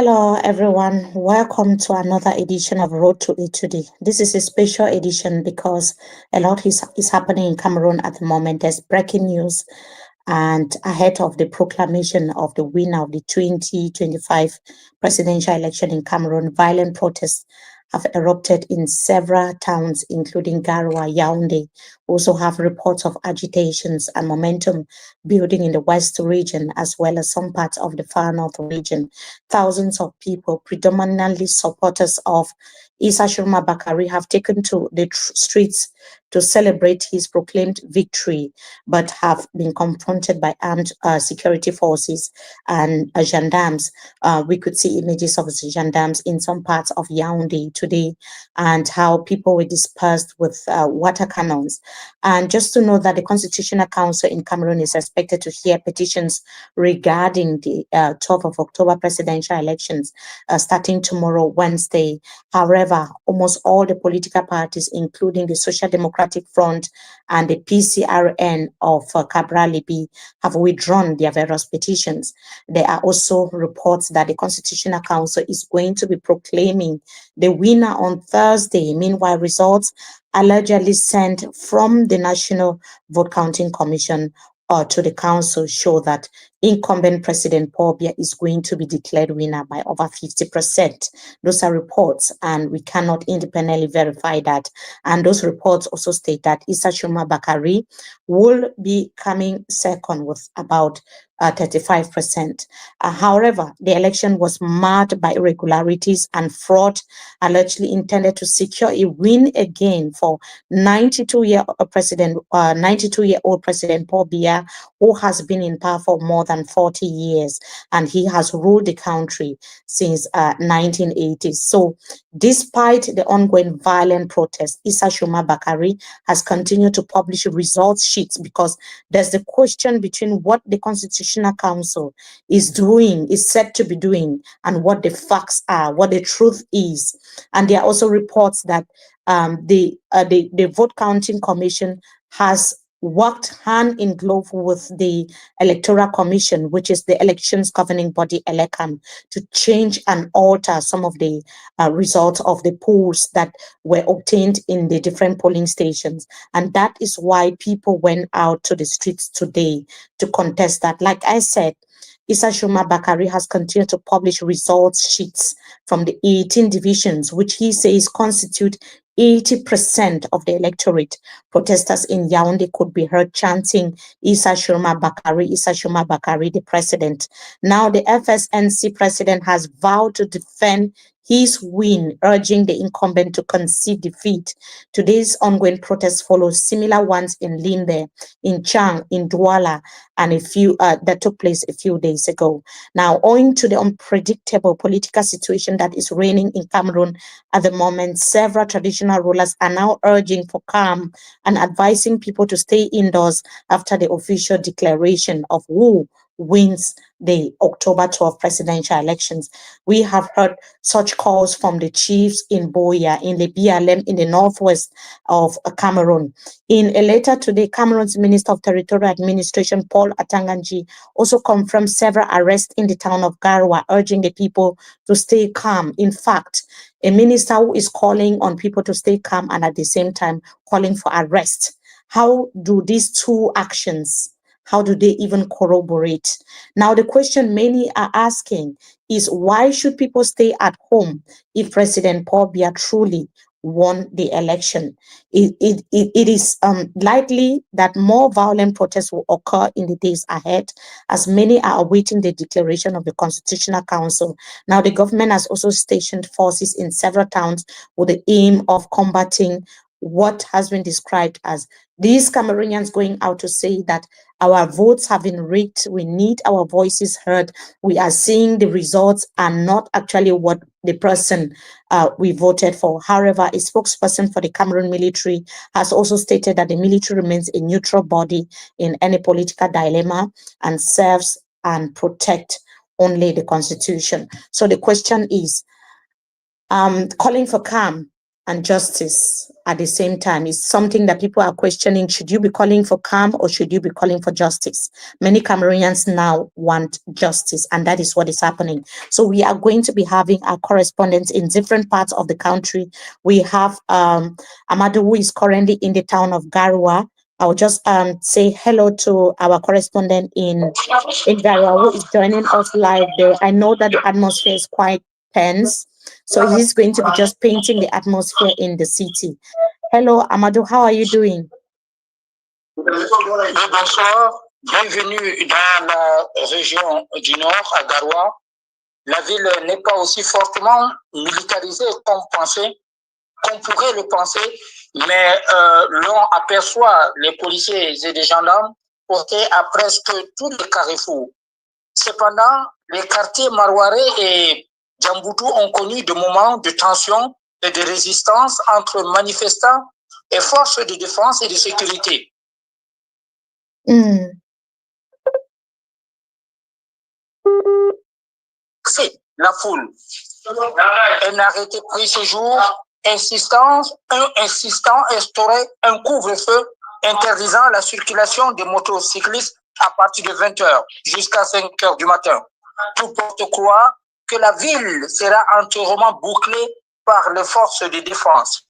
Hello, everyone. Welcome to another edition of Road to It today. This is a special edition because a lot is happening in Cameroon at the moment. There's breaking news, and ahead of the proclamation of the winner of the 2025 presidential election in Cameroon, violent protests have erupted in several towns, including Garoua, Yaounde. Also have reports of agitations and momentum building in the west region, as well as some parts of the far north region. Thousands of people, predominantly supporters of Issa Tchiroma Bakary, have taken to the streets to celebrate his proclaimed victory, but have been confronted by armed security forces and gendarmes. We could see images of the gendarmes in some parts of Yaoundé today, and how people were dispersed with water cannons. And just to know that the Constitutional Council in Cameroon is expected to hear petitions regarding the 12th of October presidential elections starting tomorrow, Wednesday. However, almost all the political parties, including the Social Democratic Front and the PCRN of Cabral Libi, have withdrawn their various petitions. There are also reports that the Constitutional Council is going to be proclaiming the winner on Thursday. Meanwhile, results allegedly sent from the National Vote Counting Commission to the council show that incumbent President Paul Biya is going to be declared winner by over 50%. Those are reports, and we cannot independently verify that. And those reports also state that Issa Tchiroma Bakary will be coming second with about 35%. However, the election was marred by irregularities and fraud, allegedly intended to secure a win again for 92-year-old President Paul Biya, who has been in power for more than 40 years, and he has ruled the country since 1980s. So, despite the ongoing violent protests, Issa Tchiroma Bakary has continued to publish results sheets, because there's the question between what the Constitutional Council is said to be doing, and what the facts are, what the truth is. And there are also reports that the Vote Counting Commission has worked hand in glove with the Electoral Commission, which is the elections governing body, ELECAM, to change and alter some of the results of the polls that were obtained in the different polling stations. And that is why people went out to the streets today to contest that. Like I said, Issa Tchiroma Bakary has continued to publish results sheets from the 18 divisions, which he says constitute 80% of the electorate. Protesters in Yaounde could be heard chanting Issa Tchiroma Bakary, Issa Tchiroma Bakary, the president. Now, the FSNC president has vowed to defend his win, urging the incumbent to concede defeat. Today's ongoing protests follow similar ones in Linde, in Chang, in Douala, and a few that took place a few days ago. Now, owing to the unpredictable political situation that is reigning in Cameroon at the moment, several traditional rulers are now urging for calm and advising people to stay indoors after the official declaration of who wins the October 12 presidential elections. We have heard such calls from the chiefs in Buea, in Libya, in the northwest of Cameroon. In a letter today, Cameroon's Minister of Territorial Administration, Paul Biya, also confirmed several arrests in the town of Garoua, urging the people to stay calm. In fact, a minister who is calling on people to stay calm and at the same time calling for arrest. How do these two actions, how do they even corroborate? Now, the question many are asking is, why should people stay at home if President Paul Biya truly won the election? It is likely that more violent protests will occur in the days ahead, as many are awaiting the declaration of the Constitutional Council. Now, the government has also stationed forces in several towns with the aim of combating what has been described as these Cameroonians going out to say that our votes have been rigged, we need our voices heard, we are seeing the results are not actually what the person we voted for. However, a spokesperson for the Cameroon military has also stated that the military remains a neutral body in any political dilemma and serves and protect only the constitution. So the question is, calling for calm and justice at the same time. It's something that people are questioning. Should you be calling for calm or should you be calling for justice? Many Cameroonians now want justice, and that is what is happening. So we are going to be having our correspondents in different parts of the country. We have Amadou, who is currently in the town of Garoua. I'll just say hello to our correspondent in Garoua, who is joining us live there. I know that the atmosphere is quite tense, so he's going to be just painting the atmosphere in the city. Hello, Amadou, how are you doing? Bonsoir, bienvenue dans la région du Nord, à Garoua. La ville n'est pas aussi fortement militarisée comme qu'on pourrait le penser, mais l'on aperçoit les policiers et les gendarmes postés à presque tous les carrefours. Cependant, les quartiers Marouaré et Djamboutou ont connu des moments de tension et de résistance entre manifestants et forces de défense et de sécurité. C'est la foule. Un arrêté pris ce jour, insistant à instaurer un couvre-feu interdisant la circulation des motocyclistes à partir de 20h jusqu'à 5h du matin. Tout porte croire que la ville sera entièrement bouclée par les forces de défense.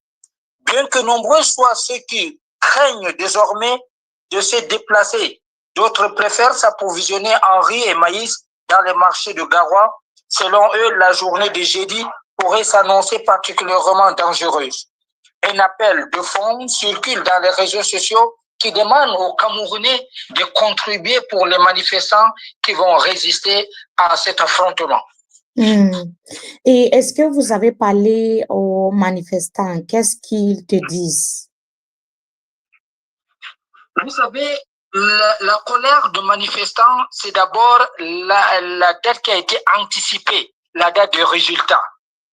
Bien que nombreux soient ceux qui craignent désormais de se déplacer, d'autres préfèrent s'approvisionner en riz et maïs dans les marchés de Garoua. Selon eux, la journée de jeudi pourrait s'annoncer particulièrement dangereuse. Un appel de fonds circule dans les réseaux sociaux qui demande aux Camerounais de contribuer pour les manifestants qui vont résister à cet affrontement. Et est-ce que vous avez parlé aux manifestants? Qu'est-ce qu'ils te disent? Vous savez, la colère de manifestants, c'est d'abord la date qui a été anticipée, la date de résultat.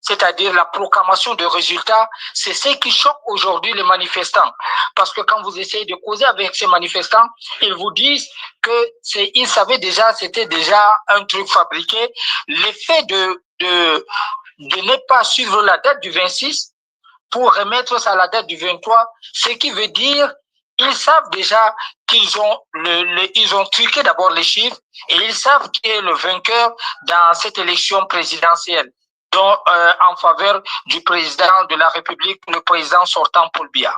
C'est-à-dire la proclamation de résultats, c'est ce qui choque aujourd'hui les manifestants. Parce que quand vous essayez de causer avec ces manifestants, ils vous disent qu'ils savaient déjà, c'était déjà un truc fabriqué. L'effet de ne pas suivre la date du 26 pour remettre ça à la date du 23, ce qui veut dire ils savent déjà qu'ils ont truqué d'abord les chiffres et ils savent qui est le vainqueur dans cette élection présidentielle. Donc, en faveur du président de la République, le président sortant Paul Biya.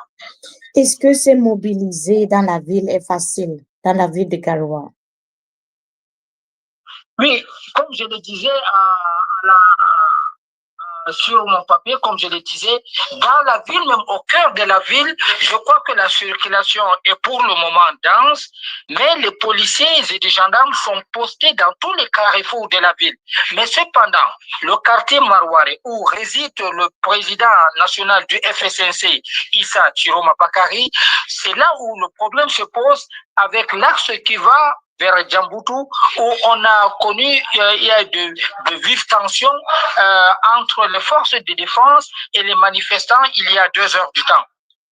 Est-ce que c'est mobilisé dans la ville est facile, dans la ville de Garoua? Oui, comme je le disais sur mon papier, comme je le disais, dans la ville, même au cœur de la ville, je crois que la circulation est pour le moment dense, mais les policiers et les gendarmes sont postés dans tous les carrefours de la ville. Mais cependant, le quartier Marouaré, où réside le président national du FSNC, Issa Tchiroma Bakary, c'est là où le problème se pose avec l'axe qui va vers Djamboutou, où on a connu, il y a de vives tensions entre les forces de défense et les manifestants il y a 2 heures du temps.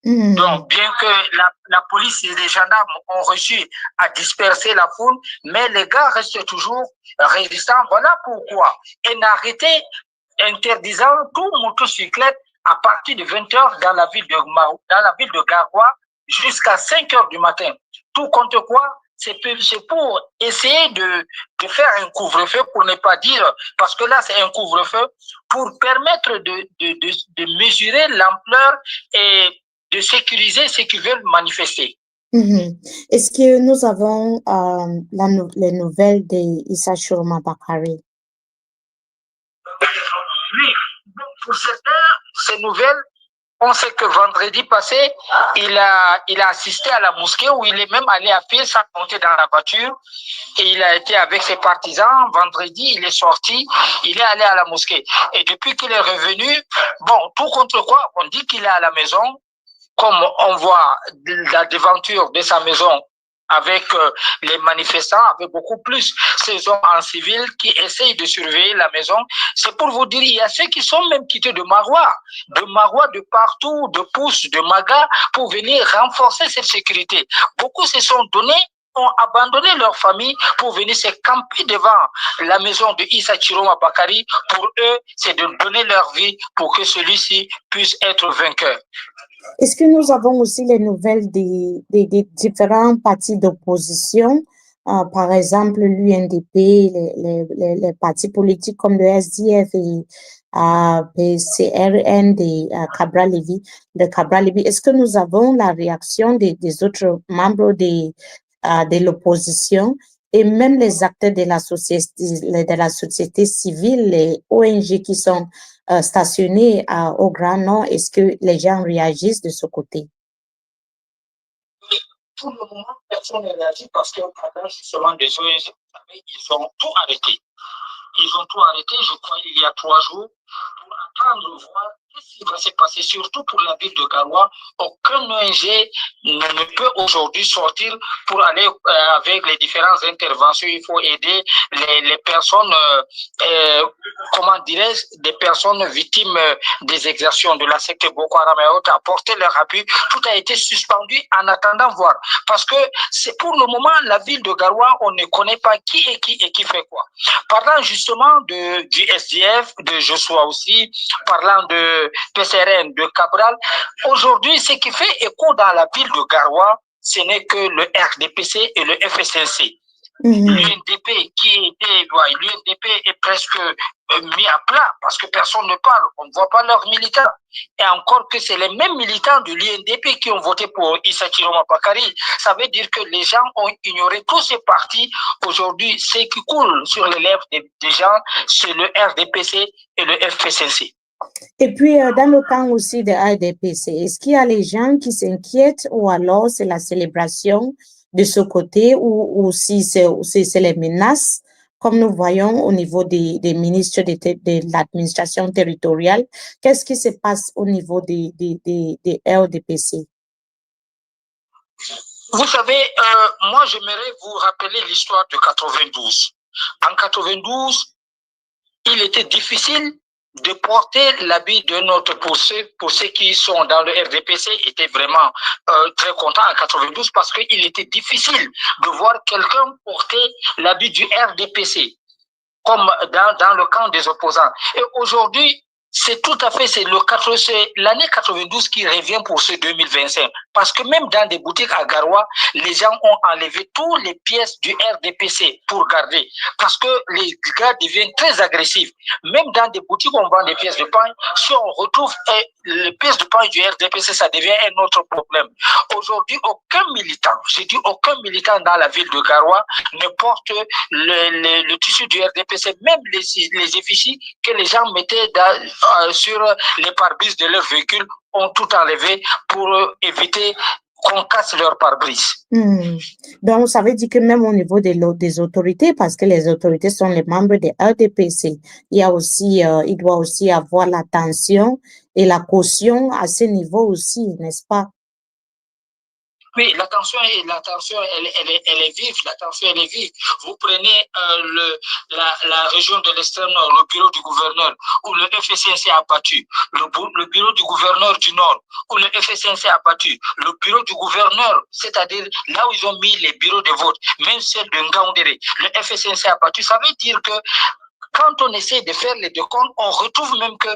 Donc, bien que la police et les gendarmes ont réussi à disperser la foule, mais les gars restent toujours résistants. Voilà pourquoi un arrêté interdisant tout motocyclette à partir de 20h dans la ville de Garoua jusqu'à 5h du matin. Tout compte quoi? C'est pour essayer de faire un couvre-feu, pour ne pas dire, parce que là c'est un couvre-feu, pour permettre de mesurer l'ampleur et de sécuriser ceux qui veulent manifester. Est-ce que nous avons les nouvelles d'Issa Tchiroma Bakary? Oui, pour certains, ces nouvelles, on sait que vendredi passé, il a assisté à la mosquée où il est même allé à pied sans monter dans la voiture et il a été avec ses partisans. Vendredi, il est sorti, il est allé à la mosquée. Et depuis qu'il est revenu, bon, tout contre quoi, on dit qu'il est à la maison, comme on voit la devanture de sa maison avec les manifestants, avec beaucoup plus ces hommes en civil qui essayent de surveiller la maison. C'est pour vous dire, il y a ceux qui sont même quittés de Maroua de partout, de Pousse, de Maga, pour venir renforcer cette sécurité. Beaucoup se sont donnés ont abandonné leur famille pour venir se camper devant la maison de Issa Tchiroma Bakary. Pour eux, c'est de donner leur vie pour que celui-ci puisse être vainqueur. Est-ce que nous avons aussi les nouvelles des différents partis d'opposition, par exemple l'UNDP, les partis politiques comme le SDF et PCRN de Cabral Lévy. Est-ce que nous avons la réaction des autres membres de l'opposition et même les acteurs de la société civile, les ONG qui sont stationnés au Grand Nord? Est-ce que les gens réagissent de ce côté? Pour le moment, personne ne réagit parce que pendant justement des ONG, ils ont tout arrêté. Ils ont tout arrêté, je crois, il y a 3 jours, pour attendre voir ce qui va se passer, surtout pour la ville de Garoua. Aucun ONG ne peut aujourd'hui sortir pour aller avec les différentes interventions. Il faut aider les personnes, comment dirais-je, des personnes victimes des exactions de la secte Boko Haram et autres, apporter leur appui. Tout a été suspendu en attendant voir. Parce que c'est pour le moment, la ville de Garoua, on ne connaît pas qui fait quoi. Parlant justement du SDF, de Joshua aussi, parlant de PCRN, de Cabral, aujourd'hui, ce qui fait écho dans la ville de Garoua, ce n'est que le RDPC et le FSNC. L'UNDP l'UNDP est presque mis à plat parce que personne ne parle, on ne voit pas leurs militants. Et encore que c'est les mêmes militants de l'UNDP qui ont voté pour Issa Tchiroma Bakary. Ça veut dire que les gens ont ignoré tous ces partis. Aujourd'hui, ce qui coule sur les lèvres des gens, c'est le RDPC et le FSNC. Et puis, dans le camp aussi de RDPC, est-ce qu'il y a les gens qui s'inquiètent ou alors c'est la célébration de ce côté ou si c'est les menaces, comme nous voyons au niveau des ministres de l'administration territoriale? Qu'est-ce qui se passe au niveau des RDPC? Vous savez, moi, j'aimerais vous rappeler l'histoire de 92. En 92, il était difficile de porter l'habit de notre pour ceux qui sont dans le RDPC étaient vraiment très contents en 92 parce qu'il était difficile de voir quelqu'un porter l'habit du RDPC comme dans le camp des opposants. Et aujourd'hui, c'est tout à fait, c'est l'année 92 qui revient pour ce 2025. Parce que même dans des boutiques à Garoua, les gens ont enlevé toutes les pièces du RDPC pour garder. Parce que les gars deviennent très agressifs. Même dans des boutiques où on vend des pièces de pain, si on retrouve les pièces de pain du RDPC, ça devient un autre problème. Aujourd'hui, aucun militant, j'ai dit aucun militant dans la ville de Garoua ne porte le tissu du RDPC, même les effigies que les gens mettaient sur les pare-brises de leur véhicule ont tout enlevé pour éviter qu'on casse leur pare-brise. Donc, ça veut dire que même au niveau des autorités, parce que les autorités sont les membres des RDPC, il doit aussi avoir l'attention et la caution à ce niveau aussi, n'est-ce pas? Oui, l'attention, elle est vive. L'attention, elle est vive. Vous prenez la région de l'extrême nord, le bureau du gouverneur, où le FSNC a battu. Le bureau du gouverneur du nord, où le FSNC a battu. Le bureau du gouverneur, c'est-à-dire là où ils ont mis les bureaux de vote, même celle de Yaoundé, le FSNC a battu. Ça veut dire que quand on essaie de faire les décomptes, on retrouve même que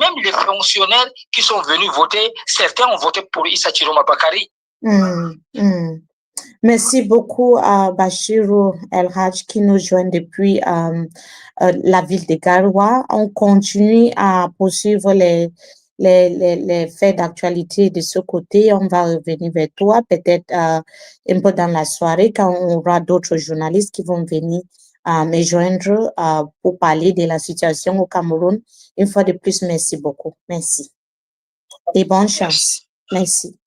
même les fonctionnaires qui sont venus voter, certains ont voté pour Issa Tchiroma Bakary. Merci beaucoup à Bachirou El Hadj qui nous joint depuis la ville de Garoua. On continue à poursuivre les faits d'actualité de ce côté. On va revenir vers toi peut-être un peu dans la soirée quand on aura d'autres journalistes qui vont venir me joindre pour parler de la situation au Cameroun. Une fois de plus, merci beaucoup. Merci. Et bonne chance. Merci.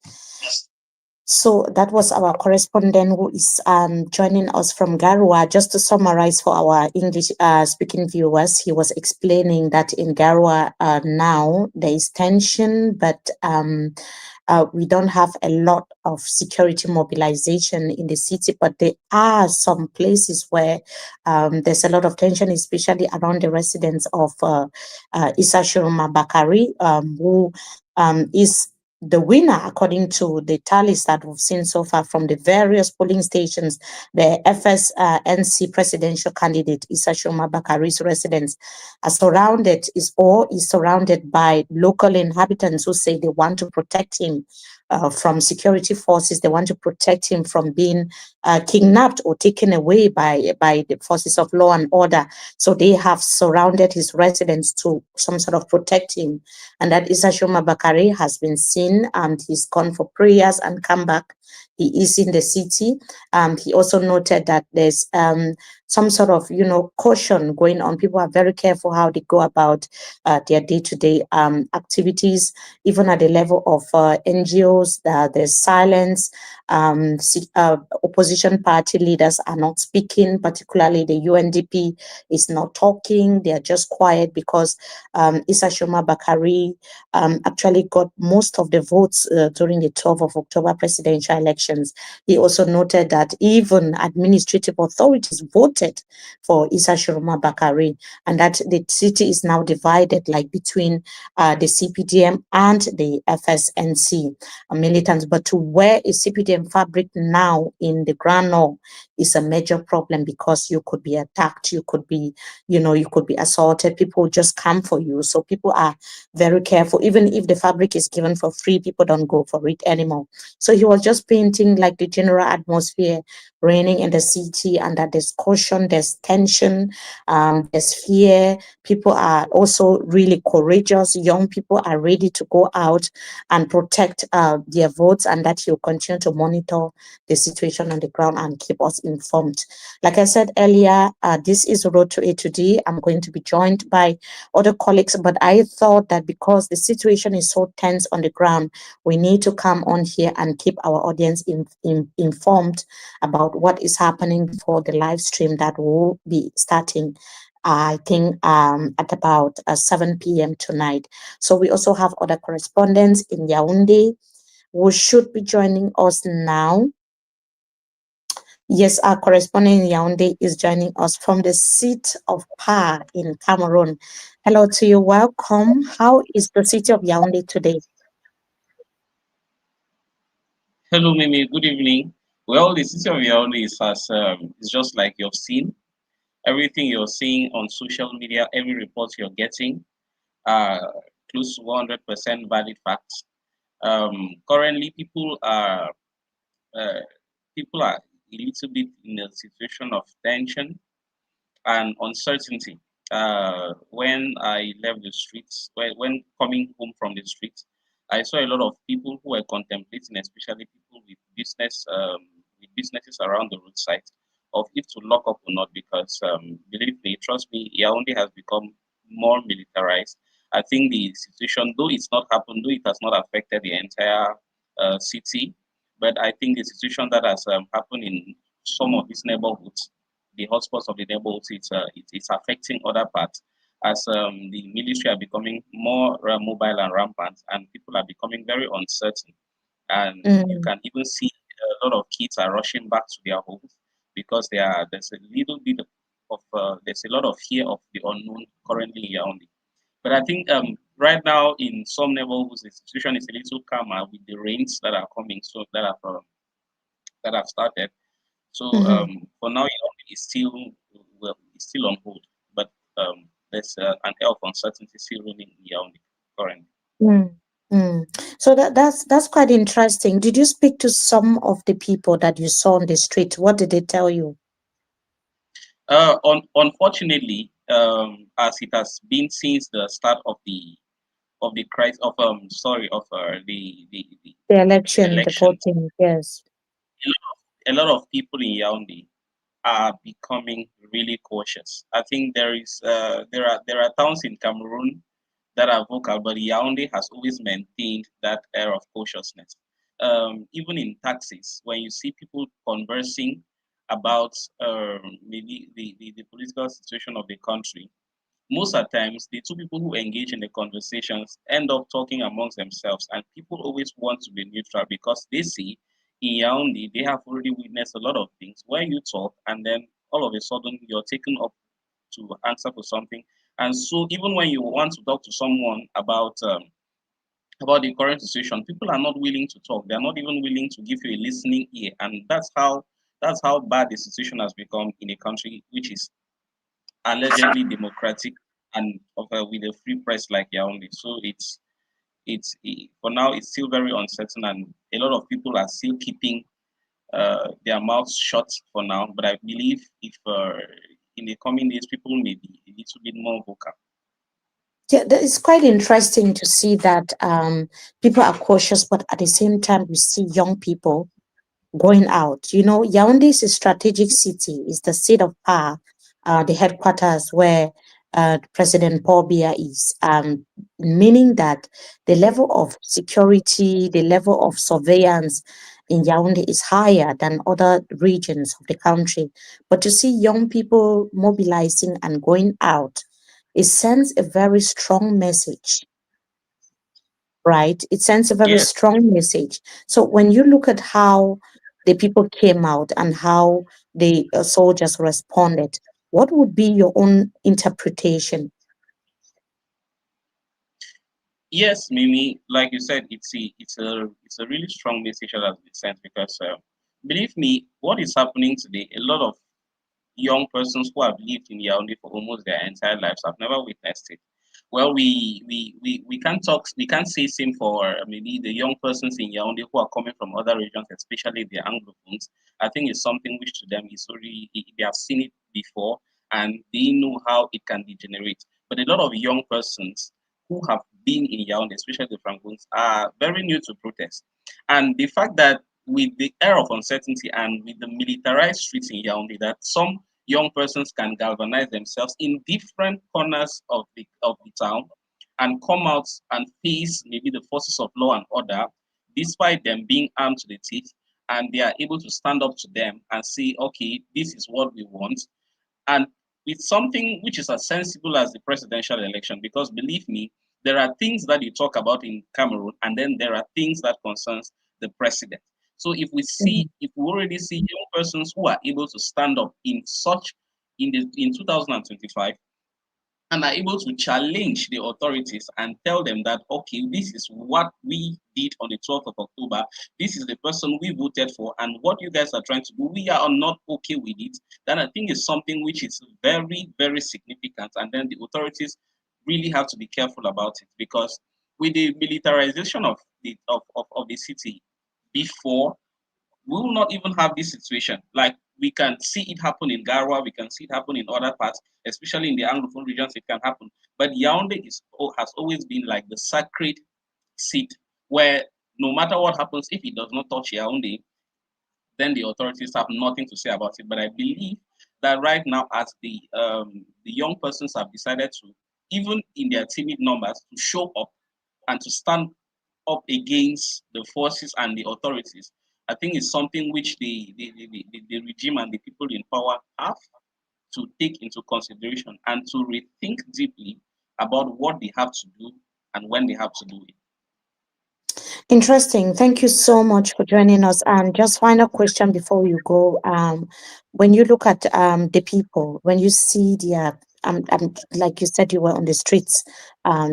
So that was our correspondent who is joining us from Garoua. Just to summarize for our English speaking viewers, he was explaining that in Garoua now there is tension, but we don't have a lot of security mobilization in the city, but there are some places where there's a lot of tension, especially around the residents of Issa Tchiroma Bakary, who is the winner, according to the tallies that we've seen so far from the various polling stations, the FSNC presidential candidate Issa Tchiroma Bakary's residence is surrounded by local inhabitants who say they want to protect him from security forces. They want to protect him from being kidnapped or taken away by the forces of law and order. So they have surrounded his residence to some sort of protect him. And that Issa Tchiroma Bakary has been seen, and he's gone for prayers and come back. He is in the city. He also noted that there's some sort of, caution going on. People are very careful how they go about their day-to-day activities, even at the level of NGOs. There's silence. Opposition party leaders are not speaking, particularly the UNDP is not talking. They are just quiet because Issa Tchiroma Bakary actually got most of the votes during the 12th of October presidential elections. He also noted that even administrative authorities voted for Issa Tchiroma Bakary, and that the city is now divided like between the CPDM and the FSNC militants. But to wear a CPDM fabric now in the Grand Nord is a major problem, because you could be attacked, you could be assaulted, people just come for you. So people are very careful. Even if the fabric is given for free, people don't go for it anymore. So he was just painting like the general atmosphere reigning in the city, and that there's caution, there's tension, there's fear. People are also really courageous. Young people are ready to go out and protect their votes, and that he'll continue to monitor the situation on the ground and keep us informed. Like I said earlier, this is Road to A to D. I'm going to be joined by other colleagues, but I thought that because the situation is so tense on the ground, we need to come on here and keep our audience informed about what is happening before the live stream that will be starting, I think, at about 7 p.m. tonight. So we also have other correspondents in Yaounde who should be joining us now. Yes, our correspondent in Yaounde is joining us from the seat of power in Cameroon. Hello to you. Welcome. How is the city of Yaounde today? Hello, Mimi. Good evening. Well, the city of Yaounde is just like you've seen. Everything you're seeing on social media, every report you're getting, are close to 100% valid facts. Currently, uh, people are a little bit in a situation of tension and uncertainty. When I left the streets, when coming home from the streets, I saw a lot of people who were contemplating, especially people with businesses around the roadside, of if to lock up or not. Because believe me, trust me, Yaoundé has become more militarized. I think the situation, though it's not happened, though it has not affected the entire city, but I think the situation that has happened in some of these neighborhoods, the hotspots of the neighborhoods, it's affecting other parts as the military are becoming more mobile and rampant, and people are becoming very uncertain. And you Mm, can even see a lot of kids are rushing back to their homes because there's a little bit of there's a lot of fear of the unknown currently in Yaoundé. But I think right now in some neighborhoods the situation is a little calmer with the rains that are coming, so that have started. So mhm. for now, it's still it's still on hold, but there's an air of uncertainty still ruling in Yaoundé currently. Mm, mm. So that's quite interesting. Did you speak to some of the people that you saw on the street? What did they tell you? Unfortunately, as it has been since the start of the crisis of sorry of The the election, the elections, voting, yes. a lot of people in Yaoundé are becoming really cautious. I think there are towns in Cameroon that are vocal, but Yaoundé has always maintained that air of cautiousness. Even in taxis, when you see people conversing about maybe the political situation of the country, most of the times the two people who engage in the conversations end up talking amongst themselves, and people always want to be neutral because they see in Yaoundé they have already witnessed a lot of things where you talk and then all of a sudden you're taken up to answer for something. And so even when you want to talk to someone about about the current situation. People are not willing to talk. They are not even willing to give you a listening ear, and that's how bad the situation has become in a country which is allegedly democratic and with a free press like Yaoundé. So for now it's still very uncertain, and a lot of people are still keeping their mouths shut for now. But I believe if in the coming days people may be a little bit more vocal. Yeah, it's quite interesting to see that people are cautious, but at the same time, we see young people going out. You know, Yaoundé is a strategic city, is the seat of power, the headquarters where President Paul Biya is, meaning that the level of security, the level of surveillance in Yaoundé is higher than other regions of the country. But to see young people mobilizing and going out, it sends a very strong message, right? It sends a very Yes. strong message. So when you look at how the people came out and how the soldiers responded, what would be your own interpretation? Yes, Mimi, like you said, it's a really strong message that has been sent because believe me, what is happening today, a lot of young persons who have lived in Yaoundé for almost their entire lives have never witnessed it. Well, we can't talk, we can't say same for maybe the young persons in Yaoundé who are coming from other regions, especially the Anglophones. I think it's something which to them is already, they have seen it before and they know how it can degenerate. But a lot of young persons who have been in Yaoundé, especially the Francophones, are very new to protest. And the fact that with the air of uncertainty and with the militarized streets in Yaoundé, that some young persons can galvanize themselves in different corners of the town and come out and face maybe the forces of law and order, despite them being armed to the teeth, and they are able to stand up to them and say, okay, this is what we want. And it's something which is as sensible as the presidential election, because believe me, there are things that you talk about in Cameroon, and then there are things that concerns the president. So Mhm. if we already see young persons who are able to stand up in such in 2025 and are able to challenge the authorities and tell them that, okay, this is what we did on the 12th of October, this is the person we voted for, and what you guys are trying to do, we are not okay with it, then I think is something which is very, very significant. And then the authorities really have to be careful about it, because with the militarization of the city before, we will not even have this situation. Like, we can see it happen in Garoua, we can see it happen in other parts, especially in the Anglophone regions, it can happen. But Yaoundé has always been like the sacred seat where no matter what happens, if it does not touch Yaoundé, then the authorities have nothing to say about it. But I believe that right now, as the young persons have decided to, even in their timid numbers, to show up and to stand up against the forces and the authorities, I think it's something which the regime and the people in power have to take into consideration and to rethink deeply about what they have to do and when they have to do it. Interesting. Thank you so much for joining us. And just final question before you go. When you look at the people, when you see their, like you said, you were on the streets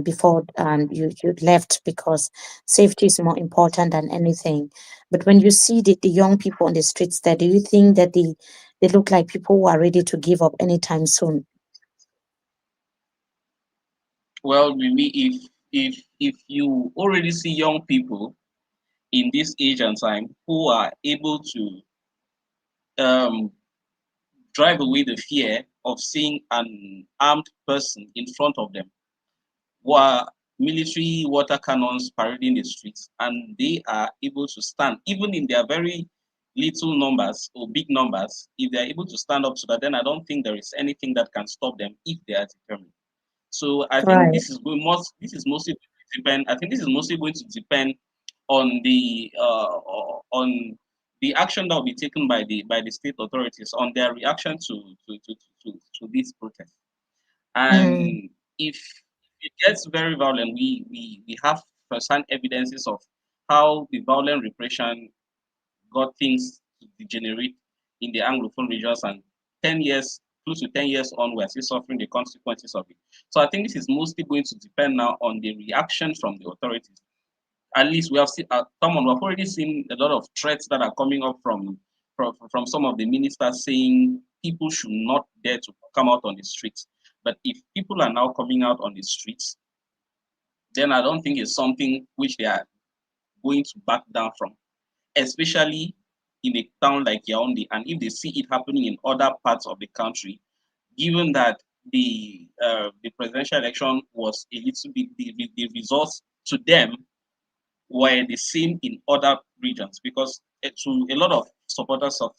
before you left because safety is more important than anything. But when you see the young people on the streets there, do you think that they look like people who are ready to give up anytime soon? Well, maybe if you already see young people in this age and time who are able to um, drive away the fear of seeing an armed person in front of them, were military water cannons parading the streets, and they are able to stand, even in their very little numbers or big numbers, if they are able to stand up to that, then I don't think there is anything that can stop them if they are determined. So I think Right. this is mostly going to depend. I think this is mostly going to depend on the action that will be taken by the state authorities on their reaction to this protest. Mm. And if it gets very violent, we have first-hand evidences of how the violent repression got things to degenerate in the Anglophone regions, and 10 years, close to 10 years on, we're still suffering the consequences of it. So I think this is mostly going to depend now on the reaction from the authorities. at least we have seen someone. We have already seen a lot of threats that are coming up from some of the ministers saying people should not dare to come out on the streets. But if people are now coming out on the streets, then I don't think it's something which they are going to back down from, especially in a town like Yaoundé. And if they see it happening in other parts of the country, given that the presidential election was a little bit, the results to them were the same in other regions, because to a lot of supporters of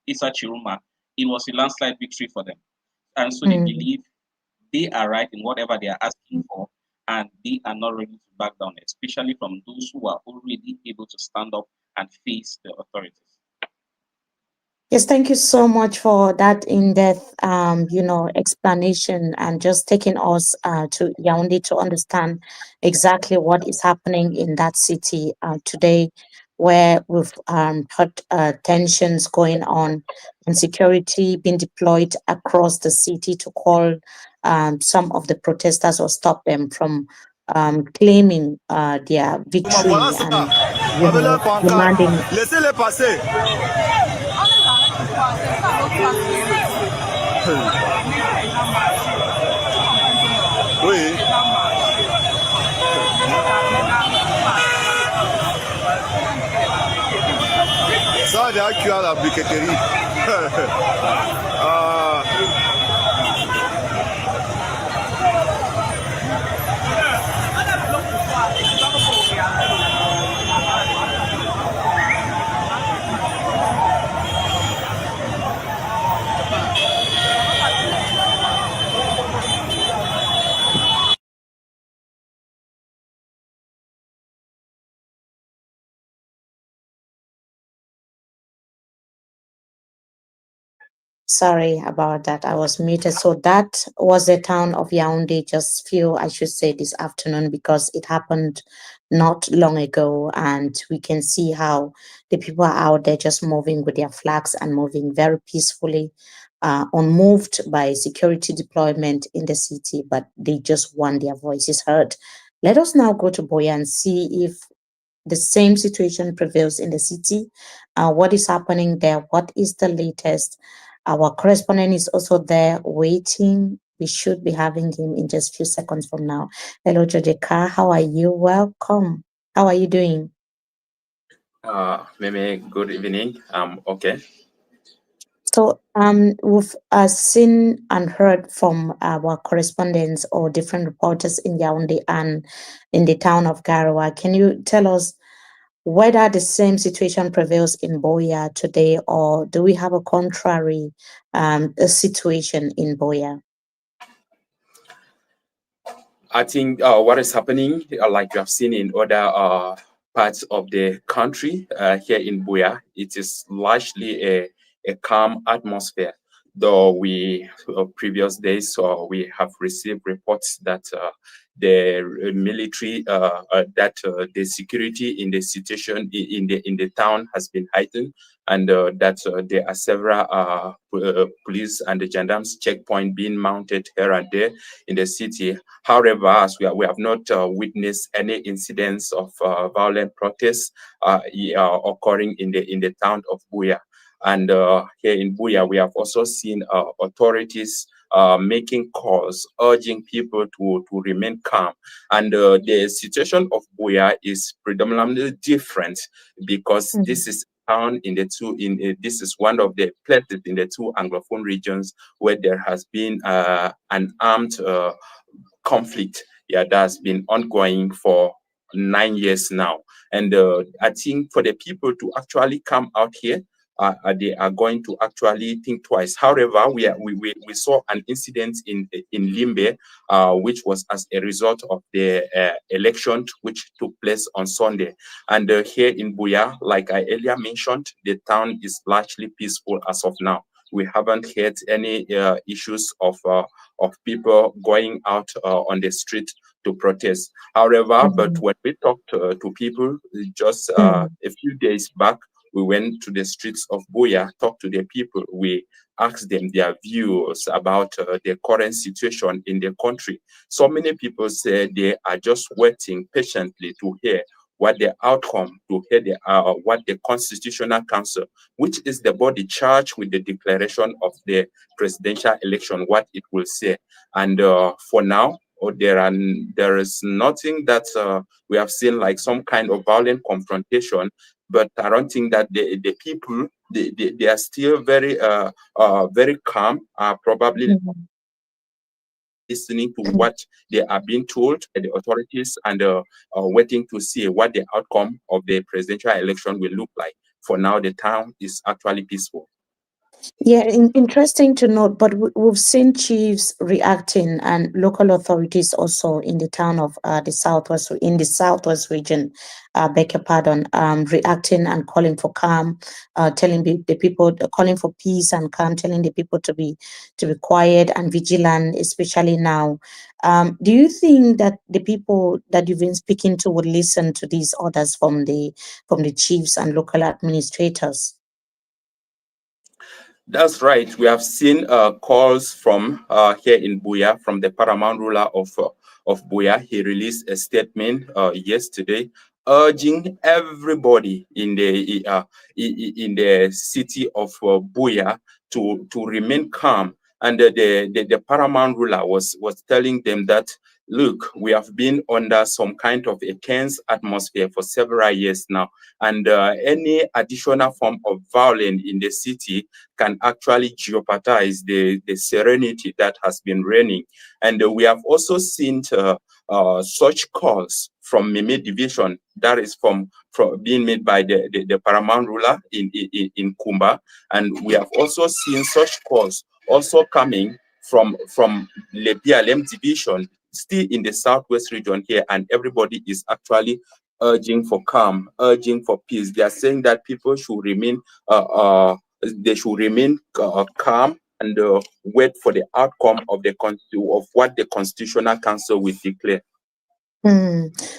Issa Tchiroma, it was a landslide victory for them. And so they believe they are right in whatever they are asking for, and they are not ready to back down, especially from those who are already able to stand up and face the authorities. Yes, thank you so much for that in-depth, explanation and just taking us to Yaoundé to understand exactly what is happening in that city today, where we've heard tensions going on and security being deployed across the city to call some of the protesters or stop them from claiming their victory and, demanding. Laissez-les passer. Oui. Ça, j'ai accueilli à la briqueterie. Sorry about that. I was muted. So that was the town of Yaoundé just few, I should say, this afternoon, because it happened not long ago. And we can see how the people are out there just moving with their flags and moving very peacefully, unmoved by security deployment in the city, but they just want their voices heard. Let us now go to Buea and see if the same situation prevails in the city. What is happening there? What is the latest? Our correspondent is also there waiting. We should be having him in just a few seconds from now. Hello, Jodeka. How are you? Welcome. How are you doing? Mimi, good evening. Okay. So we've seen and heard from our correspondents or different reporters in Yaoundé and in the town of Garoua. Can you tell us whether the same situation prevails in Buea today, or do we have a contrary situation in Buea? I think what is happening, like you have seen in other parts of the country, here in Buea, it is largely a calm atmosphere. Though we previous days we have received reports that the military that the security in the situation in the town has been heightened, and that there are several police and the gendarmes checkpoint being mounted here and there in the city. However, as we have not witnessed any incidents of violent protests occurring in the town of Buea. And here in Buea, we have also seen authorities making calls, urging people to remain calm. And the situation of Buea is predominantly different, because this is town in the two this is one of the places in the two Anglophone regions where there has been an armed conflict, that has been ongoing for 9 years now. And I think for the people to actually come out here, they are going to actually think twice. However, we saw an incident in Limbe, which was as a result of the election which took place on Sunday. And here in Buea, like I earlier mentioned, the town is largely peaceful as of now. We haven't had any issues of people going out on the street to protest. However, but when we talked to people just a few days back, we went to the streets of Buea, talked to the people. We asked them their views about the current situation in the country. So many people say they are just waiting patiently to hear what the outcome, to hear the what the Constitutional Council, which is the body charged with the declaration of the presidential election, what it will say. And for now, there is nothing that we have seen like some kind of violent confrontation, but I don't think that the people, they are still very calm, probably listening to what they are being told by the authorities, and waiting to see what the outcome of the presidential election will look like. For now, the town is actually peaceful. Yeah, interesting to note, but we've seen chiefs reacting and local authorities also in the town of in the southwest region, beg your pardon, reacting and calling for calm, telling the people, calling for peace and calm, telling the people to be quiet and vigilant, especially now. Do you think that the people that you've been speaking to would listen to these orders from the chiefs and local administrators? That's right. We have seen calls from here in Buea, from the paramount ruler of Buea. He released a statement yesterday urging everybody in the city of Buea to remain calm. And the paramount ruler was telling them that, look, we have been under some kind of a tense atmosphere for several years now, and any additional form of violence in the city can actually jeopardize the serenity that has been reigning. And we have also seen such calls from Meme Division, that is from being made by the paramount ruler in Kumba. And we have also seen such calls also coming from Le BLM Division, still in the southwest region here, and everybody is actually urging for calm, urging for peace. They are saying that people should remain calm and wait for the outcome of what the Constitutional Council will declare.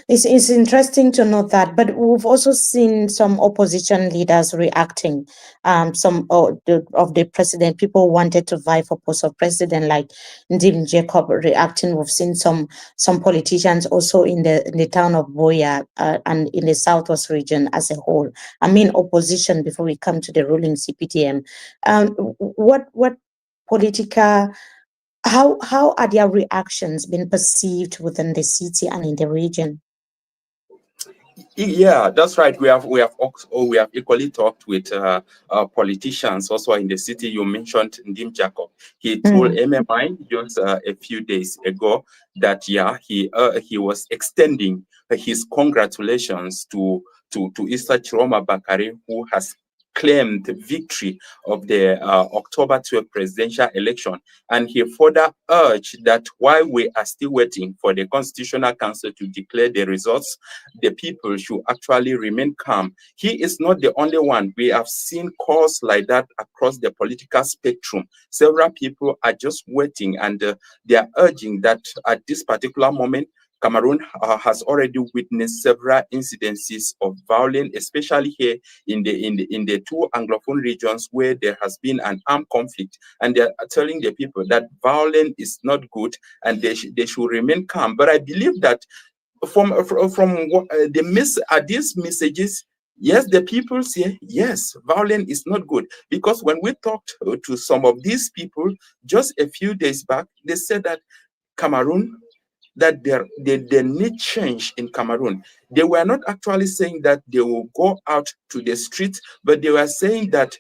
It's interesting to note that, but we've also seen some opposition leaders reacting. Some of the president, people wanted to vie for post of president, like Ndim Jacob reacting. We've seen some politicians also in the town of Buea and in the southwest region as a whole. I mean, opposition before we come to the ruling CPTM. What political how are their reactions been perceived within the city and in the region? Yeah, that's right. We have equally talked with politicians also in the city. You mentioned Ndim Jacob. He told MMI just a few days ago that he was extending his congratulations to Issa Tchiroma Bakary, who has claimed victory of the October 12th presidential election. And he further urged that while we are still waiting for the Constitutional Council to declare the results, the people should actually remain calm. He is not the only one. We have seen calls like that across the political spectrum. Several people are just waiting, and they are urging that at this particular moment, Cameroon has already witnessed several incidences of violence, especially here in the two Anglophone regions where there has been an armed conflict, and they are telling the people that violence is not good and they should remain calm. But I believe that from these messages, yes, the people say yes, violence is not good, because when we talked to some of these people just a few days back, they said that Cameroon, that they need change in Cameroon. They were not actually saying that they will go out to the streets, but they were saying that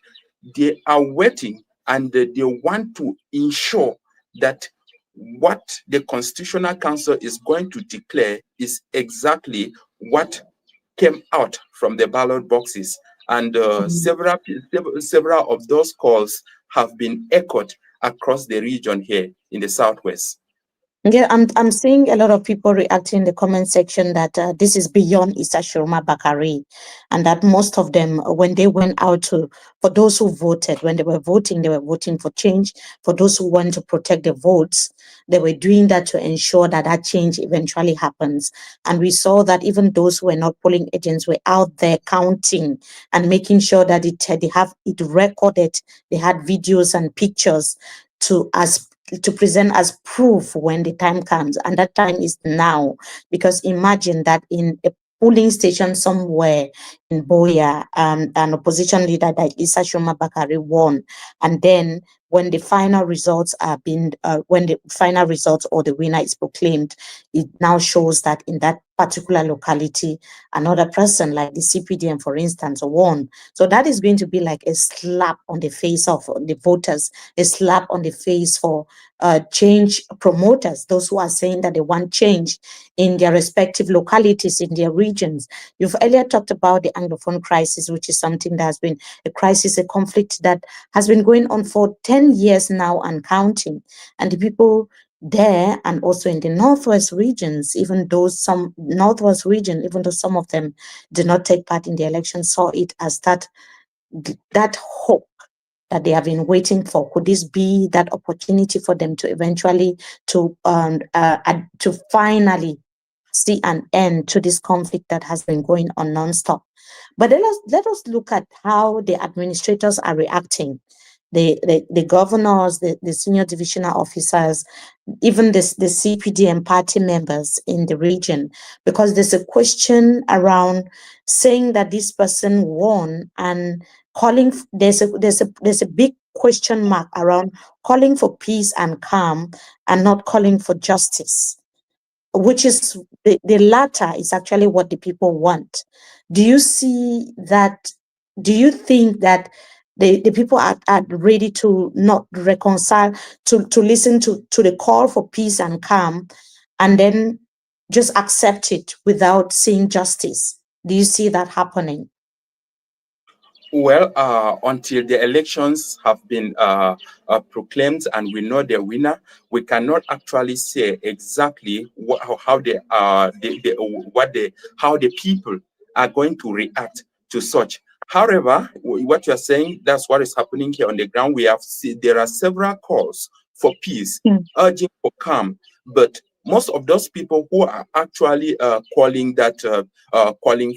they are waiting and they want to ensure that what the Constitutional Council is going to declare is exactly what came out from the ballot boxes. And several of those calls have been echoed across the region here in the southwest. Yeah, I'm seeing a lot of people reacting in the comment section that this is beyond Issa Tchiroma Bakary, and that most of them, when they went out for those who voted, when they were voting for change. For those who want to protect the votes, they were doing that to ensure that that change eventually happens. And we saw that even those who were not polling agents were out there counting and making sure that they have it recorded. They had videos and pictures to present as proof when the time comes, and that time is now. Because imagine that in polling station somewhere in Buea, an opposition leader like Issa Tchiroma Bakary won. And then when the final results are being, when the final results or the winner is proclaimed, it now shows that in that particular locality, another person like the CPDM, for instance, won. So that is going to be like a slap on the face of the voters, a slap on the face for change promoters, those who are saying that they want change in their respective localities, in their regions. You've earlier talked about the Anglophone crisis, which is something that has been a crisis, a conflict that has been going on for 10 years now and counting. And the people there and also in the Northwest regions, even though some Northwest region, even though some of them did not take part in the election, saw it as that hope that they have been waiting for. Could this be that opportunity for them to eventually to finally see an end to this conflict that has been going on nonstop? But let us look at how the administrators are reacting. The governors, the senior divisional officers, even the CPD party members in the region, because there's a question around saying that this person won and calling. There's a big question mark around calling for peace and calm and not calling for justice, which is the latter is actually what the people want. Do you see that? Do you think that the people are ready to not reconcile, to listen to the call for peace and calm and then just accept it without seeing justice? Do you see that happening? Well, until the elections have been proclaimed and we know the winner, we cannot actually say exactly how the people are going to react to such. However, what you are saying, that's what is happening here on the ground. We have seen there are several calls for peace, urging for calm, but most of those people who are actually calling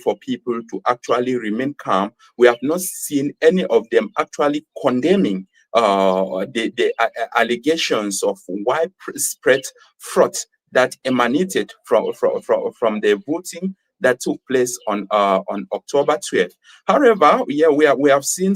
for people to actually remain calm, we have not seen any of them actually condemning the allegations of widespread fraud that emanated from the voting that took place on October 12th. However, yeah, we have seen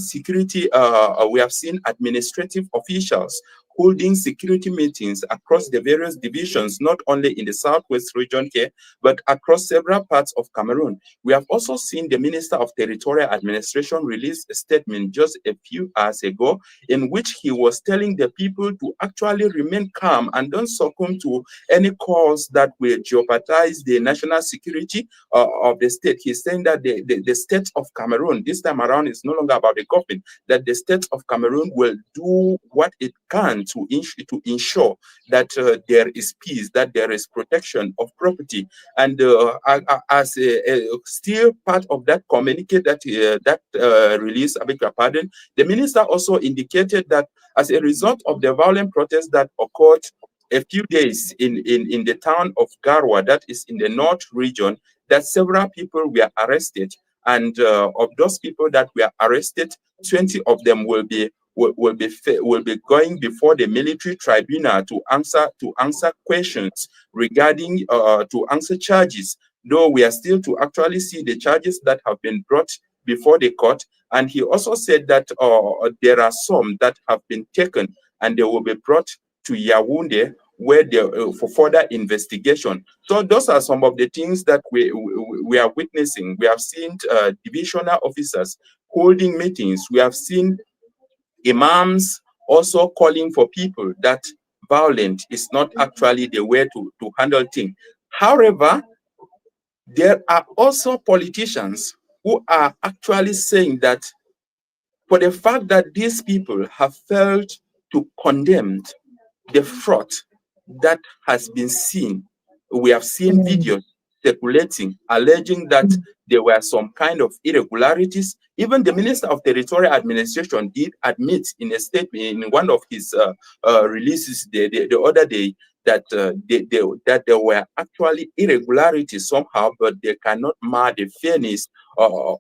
we have seen administrative officials holding security meetings across the various divisions, not only in the Southwest region here, but across several parts of Cameroon. We have also seen the Minister of Territorial Administration release a statement just a few hours ago in which he was telling the people to actually remain calm and don't succumb to any cause that will jeopardize the national security of the state. He's saying that the state of Cameroon, this time around, is no longer about the government, that the state of Cameroon will do what it can to ensure that there is peace, that there is protection of property. And as still part of that communique that release, I beg your pardon, the minister also indicated that as a result of the violent protests that occurred a few days in the town of Garoua, that is in the north region, that several people were arrested. And of those people that were arrested, 20 of them will be going before the military tribunal to answer questions regarding to answer charges. Though we are still to actually see the charges that have been brought before the court. And he also said that there are some that have been taken and they will be brought to Yaounde where for further investigation. So those are some of the things that we are witnessing. We have seen divisional officers holding meetings. We have seen imams also calling for people that violence is not actually the way to handle things. However, there are also politicians who are actually saying that for the fact that these people have failed to condemn the fraud that has been seen, we have seen videos circulating alleging that there were some kind of irregularities. Even the Minister of Territorial Administration did admit in a statement in one of his releases the other day that that there were actually irregularities somehow, but they cannot mar the fairness of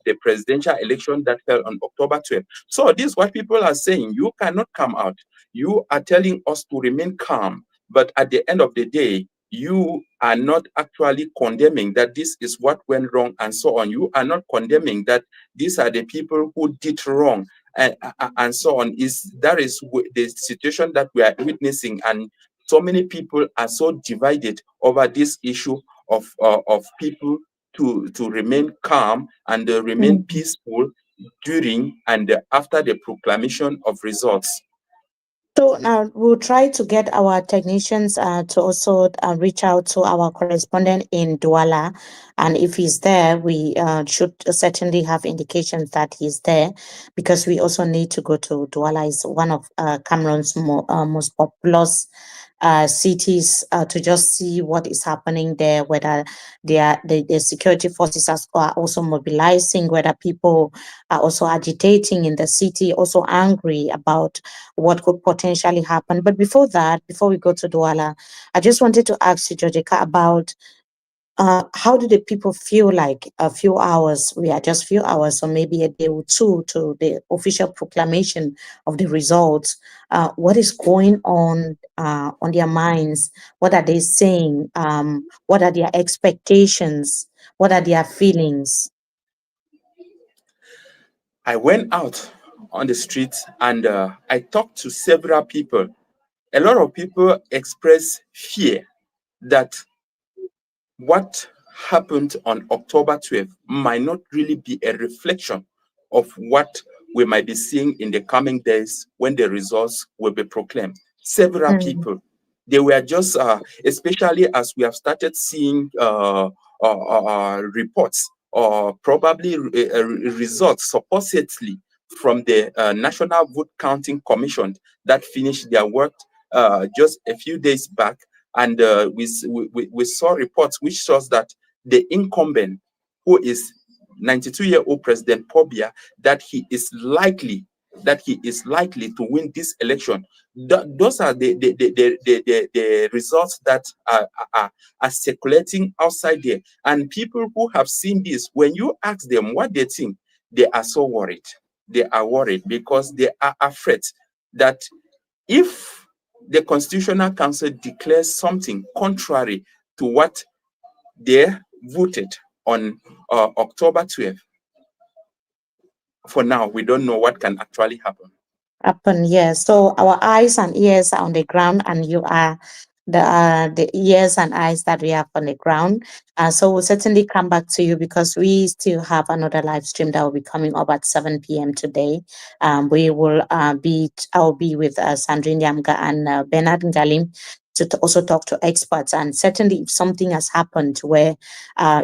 the presidential election that held on October 12th. So this is what people are saying. You cannot come out. You are telling us to remain calm, but at the end of the day, you are not actually condemning that this is what went wrong and so on. You are not condemning that these are the people who did wrong and so on. That is the situation that we are witnessing, and so many people are so divided over this issue of people to remain calm and remain peaceful during and after the proclamation of results. So now we'll try to get our technicians to also reach out to our correspondent in Douala. And if he's there, we should certainly have indications that he's there, because we also need to go to Douala. It's one of Cameroon's most populous cities, to just see what is happening there, whether the security forces are also mobilizing, whether people are also agitating in the city, also angry about what could potentially happen. But before that, before we go to Douala, I just wanted to ask you, Georgika, about how do the people feel like a few hours, we are just few hours, or maybe a day or two to the official proclamation of the results? What is going on their minds? What are they saying? What are their expectations? What are their feelings? I went out on the street and I talked to several people. A lot of people express fear that what happened on October 12th might not really be a reflection of what we might be seeing in the coming days when the results will be proclaimed. Several people, they were just, especially as we have started seeing reports or probably results supposedly from the National Vote Counting Commission that finished their work just a few days back. And we saw reports which shows that the incumbent, who is 92-year-old President Paul Biya, that he is likely to win this election. Those are the results that are circulating outside there. And people who have seen this, when you ask them what they think, they are so worried. They are worried because they are afraid that if the Constitutional Council declares something contrary to what they voted on October 12th, for now, we don't know what can actually happen. Yes. So our eyes and ears are on the ground, and you are the ears and eyes that we have on the ground. So we'll certainly come back to you, because we still have another live stream that will be coming up at 7 p.m. today. We will I'll be with Sandrine Yamga and Bernard Ngalim to also talk to experts. And certainly, if something has happened where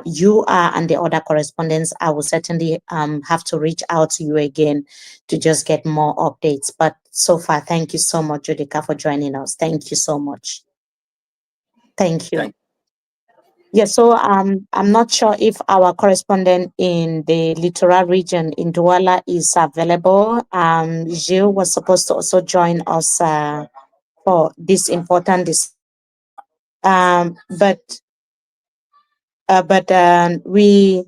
you are and the other correspondents, I will certainly have to reach out to you again to just get more updates. But so far, thank you so much, Judika, for joining us. Thank you so much. Thank you. Yeah, so I'm not sure if our correspondent in the littoral region in Douala is available. Gilles was supposed to also join us for this important but we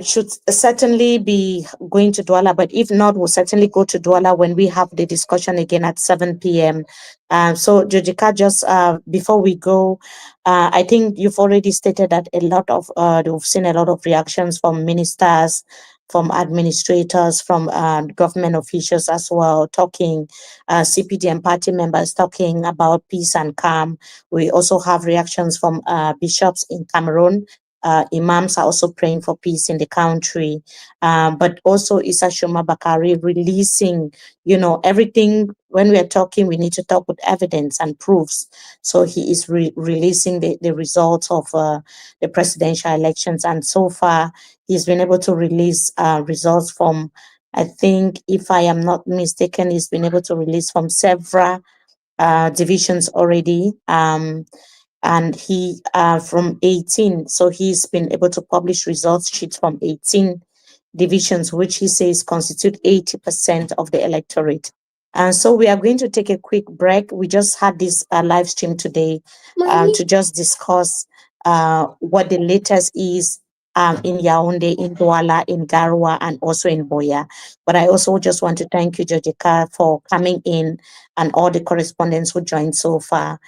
should certainly be going to Douala. But if not, we'll certainly go to Douala when we have the discussion again at 7 p.m. So, Jojika, just before we go, I think you've already stated that you've seen a lot of reactions from ministers, from administrators, from government officials as well, talking, CPDM party members talking about peace and calm. We also have reactions from bishops in Cameroon. Imams are also praying for peace in the country. But also Issa Tchiroma Bakary releasing, everything. When we are talking, we need to talk with evidence and proofs. So he is releasing the results of the presidential elections. And so far, he's been able to release results from, I think, if I am not mistaken, he's been able to release from several divisions already. And he from 18, so he's been able to publish results sheets from 18 divisions, which he says constitute 80% of the electorate. And so we are going to take a quick break. We just had this live stream today to just discuss what the latest is in Yaounde, in Douala, in Garoua, and also in Buea. But I also just want to thank you, Jojika, for coming in and all the correspondents who joined so far.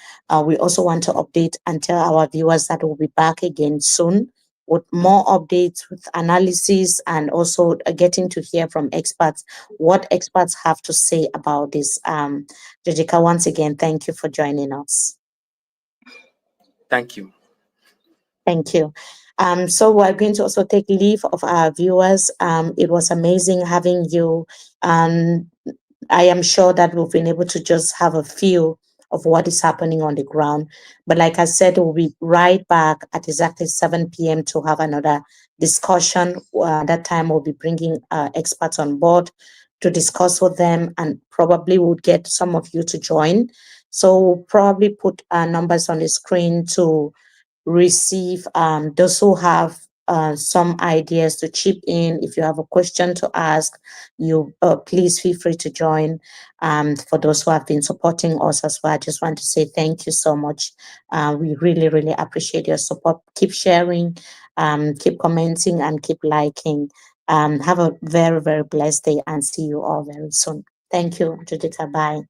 We also want to update and tell our viewers that we'll be back again soon with more updates, with analysis, and also getting to hear from experts what experts have to say about this. Jojika, once again, thank you for joining us. Thank you. Thank you. So we're going to also take leave of our viewers. It was amazing having you. I am sure that we've been able to just have a feel of what is happening on the ground. But like I said, we'll be right back at exactly 7 p.m. to have another discussion. That time we'll be bringing experts on board to discuss with them, and probably we'll get some of you to join. So we'll probably put numbers on the screen to receive those who have some ideas to chip in. If you have a question to ask, you please feel free to join. For those who have been supporting us as well, I just want to say thank you so much. We really, really appreciate your support. Keep sharing, keep commenting, and keep liking. Have a very, very blessed day, and see you all very soon. Thank you, Judith. Bye.